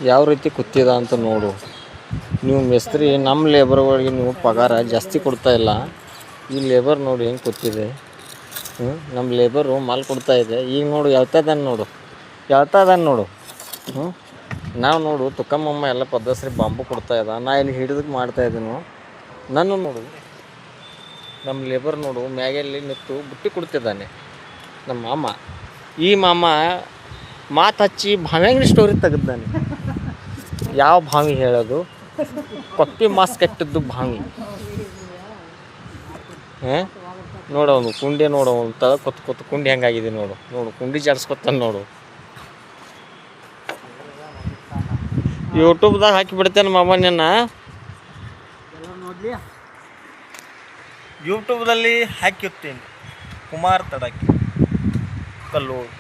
ಯಾವ ರೀತಿ ಕೂತಿದ ಅಂತ ನೋಡು. ನೀವು ಮೇಸ್ತ್ರಿ ನಮ್ಮ ಲೇಬರ್ಗಳಿಗೆ ನೀವು ಪಗಾರ ಜಾಸ್ತಿ ಕೊಡ್ತಾ ಇಲ್ಲ. ಈ ಲೇಬರ್ ನೋಡಿ ಹೆಂಗೆ ಕೂತಿದೆ. ನಮ್ಮ ಲೇಬರು ಮಾಲ್ ಕೊಡ್ತಾ ಇದೆ. ಈಗ ನೋಡು ಹೇಳ್ತಾಯಿದ್ದಾನೆ ನೋಡು, ಹೇಳ್ತಾಯಿದ್ದಾನೆ ನೋಡು. ನಾವು ನೋಡು ತುಕ್ಕಮ್ಮಮ್ಮ ಎಲ್ಲ ಪದ್ದಸ್ರಿ ಬಾಂಬು ಕೊಡ್ತಾ ಇದ್ದ. ನಾ ಇಲ್ಲಿ ಹಿಡಿದಕ್ಕೆ ಮಾಡ್ತಾಯಿದ್ದೀನು. ನಾನು ನೋಡು ನಮ್ಮ ಲೇಬರ್ ನೋಡು ಮ್ಯಾಗಲ್ಲಿ ನಿಂತು ಬುಟ್ಟಿ ಕೊಡ್ತಿದ್ದಾನೆ ನಮ್ಮ ಮಾಮ. ಈ ಮಾಮ ಮಾತು ಹಚ್ಚಿ ಭಾವ್ಯಾಂಗ್ರಿ ಸ್ಟೋರಿ ತೆಗೆದಾನೆ. ಯಾವ ಭಾವಿ ಹೇಳೋದು? ಕೊಪ್ಪಿ ಮಾಸ್ಕ್ ಕಟ್ಟಿದ್ದು ಭಾವಿ. ನೋಡವನು ಕುಂಡಿ ನೋಡವನು ತಗ ಕೊತ್ತು ಕುಂಡಿ ಹೆಂಗಾಗಿದೆ ನೋಡು. ನೋಡು ಕುಂಡಿ ಜಾಡ್ಸ್ಕೊತಾನೆ ನೋಡು. ಯೂಟ್ಯೂಬ್ದಾಗ ಹಾಕಿಬಿಡ್ತೇನೆ ಮಾಮ ನಿನ್ನ. ಯೂಟ್ಯೂಬ್ದಲ್ಲಿ ಹಾಕಿರ್ತೀನಿ ಕುಮಾರ್ ತಡಕಿ ಕಲ್ಲೂರು.